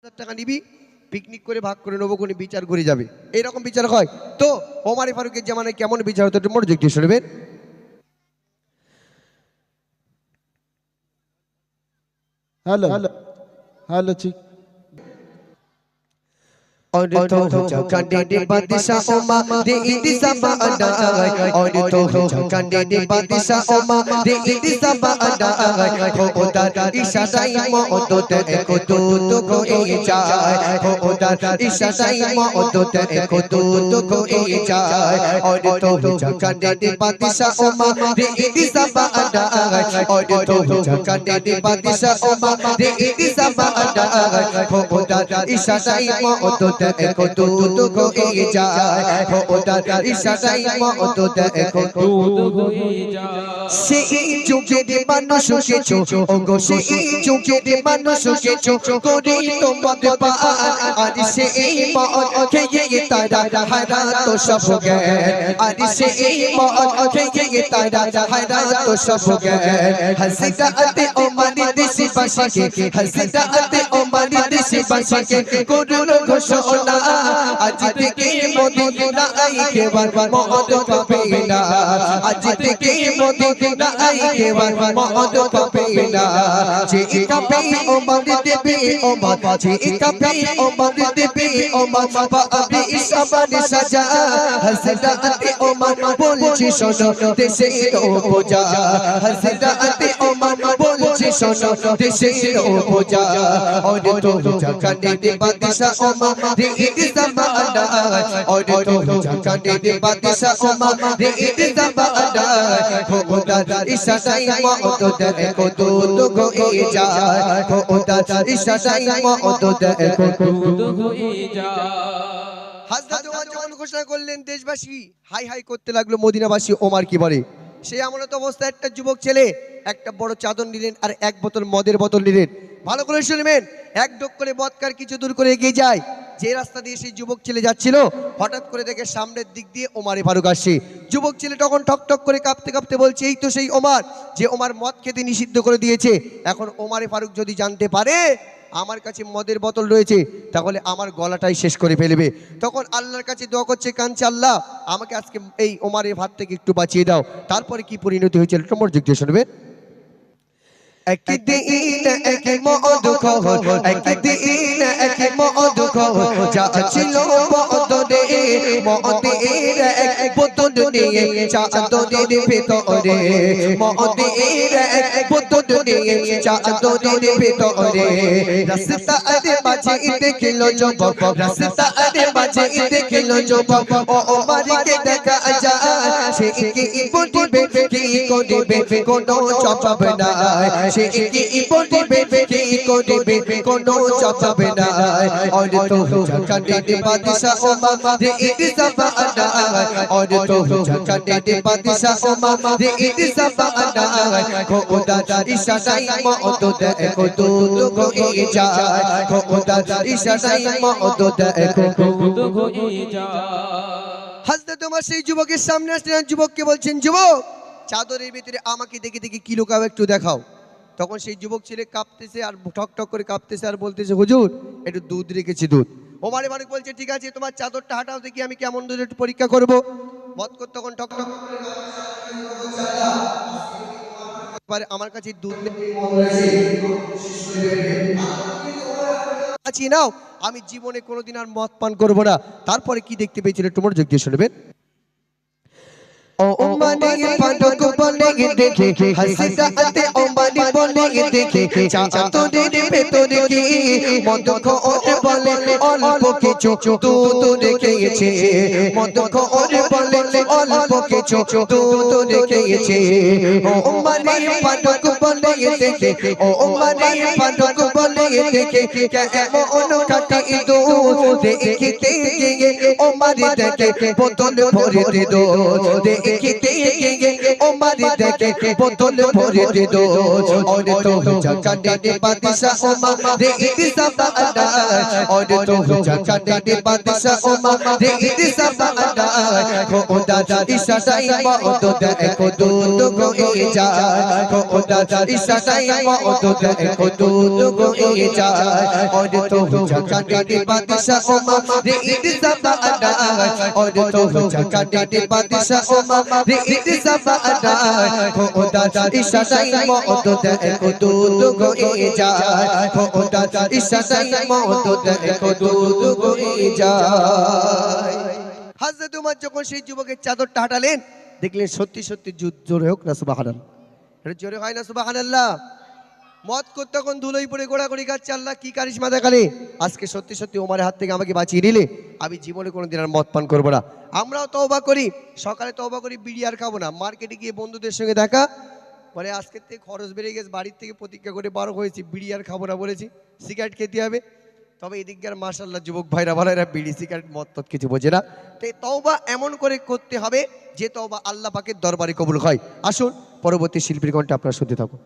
টাকা নিবি, পিকনিক করে ভাগ করে নেবো, কোনো বিচার করে যাবে, এইরকম বিচার হয় তো? ওমর ফারুকের জামানায় কেমন বিচার হতো একটু মনোযোগ দিয়ে শুনবেন। হ্যালো হ্যালো ঠিক और तो झकंडे दे बादशाह ओमा दे इदी सबा अदा और तो झकंडे दे बादशाह ओमा दे इदी सबा अदा हो उधर इशाराई मो तो ते को तो को ए चाय हो उधर इशाराई मो तो ते को तो को ए चाय और तो झकंडे दे बादशाह ओमा दे इदी सबा अदा और तो झकंडे दे बादशाह ओमा दे इदी सबा अदा हो उधर इशाराई मो तो एको दूध को ए जाए हो उधर इशाराई मो तो एको दूध को ए जाए से चुके दे मानुष के चो ओगो से चुके दे मानुष के चो कोरी तो मत पा आज से मौत के ये तारा हरा तो सब हो गए आज से मौत के ये तारा हरा तो सब हो गए हसीदा अते ओ मानी देसी बाशी के हसीदा अते ओ मानी देसी बाशी के कोरुलो घोषणा आज থেকে মদিনা আইকে বার মহদ পাবে না আজ থেকে মদিনা আইকে বার মহদ পাবে না যে কাপে ও বাঁধে দেবে ও বাবা যে কাপে ও বাঁধে দেবে ও বাবা পাবে ইসবান সাজা হযরতে ওমর বলছি শোনো দেশের উপজা হযরতে ওমর বলছি শোনো দেশের উপজা और तो झकंडे दे बादशाह ओमर दे इदी सबा अदा और तो झकंडे दे बादशाह ओमर दे इदी सबा अदा हो उधर इशाराई मो तो को दूध को ए जाए हो उधर इशाराई मो तो को दूध को ए जाए হযরত ওমর যখন ঘোষণা করলেন দেশবাসী হাই হাই করতে লাগলো মদিনাবাসী ওমর কি বলে সেই আমনত অবস্থায় একটা যুবক ছেলে একটা বড় চাদর নিলেন আর এক বোতল মদের বোতল নিলেন। ভালো করে শুনবেন, এক ডোক করে বদকার কিছু দূর করে এগিয়ে যায়। যে রাস্তা দিয়ে সেই যুবক ছেলে যাচ্ছিল হঠাৎ করে দেখে সামনের দিক দিয়ে ওমর ফারুক আসছে। যুবক ছেলে তখন ঠক ঠক করে কাঁপতে কাঁপতে বলছে এই তো সেই ওমর যে ওমর মদ খেতে নিষিদ্ধ করে দিয়েছে। এখন ওমর ফারুক যদি জানতে পারে আমার কাছে মদের বোতল রয়েছে তাহলে আমার গলাটাই শেষ করে ফেলবে। তখন আল্লাহর কাছে দোয়া করছে, কাঁদছে, আল্লাহ আমাকে আজকে এই ওমরের হাত থেকে একটু বাঁচিয়ে দাও। তারপরে কি পরিণতি হয়েছিল একটু মনোযোগ দিয়ে শুনবে। একদিন এক মদ খোর একদিন এক মদ খোর যাচ্ছিল বদরে মদের এক বোতল নিয়ে চাদরের ভেতরে মদের এক বোতল নিয়ে চাদরের ভেতরে রাস্তার মাঝে দেখলো যুবক রাস্তার মাঝে দেখলো যুবক ওমরকে দেখা যায় সে কি বলবে কি করবে কোনো জবাব নাই সে কি বলবে কি করবে কোনো জবাব নাই और तो झकंडे दे बादशाह ओमर दे इदी सबा अदा और तो झकंडे दे बादशाह ओमर दे इदी सबा अदा को उधर इशाराई मो तो को दूध को ए जाए को उधर इशाराई मो तो को दूध को ए जाए। হযরত ওমর সেই যুবকের সামনে আসলেন, যুবককে বলছেন যুবক চাদরের ভিতরে আমাকে দেখে দেখে কি লুকাও একটু দেখাও। তখন সেই যুবক ছেলে কাঁপতেছে আর ঠক ঠক করে কাঁপতেছে আর বলতেছে হুজুর একটু দুধ রেখেছি দুধ। ওমর ফারুক বলছে ঠিক আছে তোমার চাদরটা হাঁটাও দেখি আমি কেমন দুধ একটু পরীক্ষা করবো। বদকর তখন ঠক ঠক করে আমার কাছে দুধ আছি নাও আমি জীবনে কোনোদিন আর মদ পান করবো না। তারপরে কি দেখতে পেয়েছিল একটু মনোযোগ দিয়ে শুনবেন। ওমানি ফারুক বলে দেখে হযরতে ওমর বলে দেখে চাদরের ভেতরে কি মদ খোর বলে অল্প কিছু দুধ রেখেছে মদ খোর বলে অল্প কিছু দুধ রেখেছে ওমানি ফারুক বলে দেখে ওমানি ফারুক বলে দেখে কেমন কাটি দুধ দেখতে গিয়ে ওমর দেখে বোতল ভরে দুধ দেখিতে গিয়ে ওমর দেখে বোতল ভরে দিল और तो झकाने दे बादशाह ओमर रे ईद सबादा और तो झकाने दे बादशाह ओमर रे ईद सबादा खुदा इशाराई मौत देखो दूध गोए जा खुदा इशाराई मौत देखो दूध गोए जा और तो झकाने दे बादशाह ओमर रे ईद सबादा और तो झकाने दे बादशाह ओमर रे ईद सबादा खुदा इशाराई मौत देखो दूध गोए जा खुदा इशाराई मौत देखो दूध गोए जा হযরত উমর যখন সেই যুবকের চাদরটা হটালেন দেখলেন সত্যি সত্যি জোরে হোক না সুবহানাল্লাহ এটা জোরে হয় না সুবহানাল্লাহ মদ করতে তখন ধুলোই পড়ে গোড়াগড়ি খাচ্ছে আল্লাহ কি কারিশমা দেখালে আজকে সত্যি সত্যি ওমরের হাত থেকে আমাকে বাঁচিয়ে নিলে আমি জীবনে কোনোদিন আর মদ পান করবো না আমরাও তওবা করি সকালে তওবা করি বিড়ি আর খাবো না মার্কেটে গিয়ে বন্ধুদের সঙ্গে দেখা বলে আজকের থেকে খরচ বেড়ে গেছে বাড়ির থেকে প্রতিজ্ঞা করে বার হয়েছি বিড়ি আর খাবো না বলেছি সিগারেট খেতে হবে তবে এদিককার মাশাআল্লাহ যুবক ভাইরা বলে এরা বিড়ি সিগারেট মদ তত কিছু বোঝে না তাই তওবা এমন করে করতে হবে যে তওবা আল্লাহ পাকের দরবারে কবুল হয় আসুন পরবর্তী শিল্পীর কণ্ঠে আপনারা শুনতে থাকুন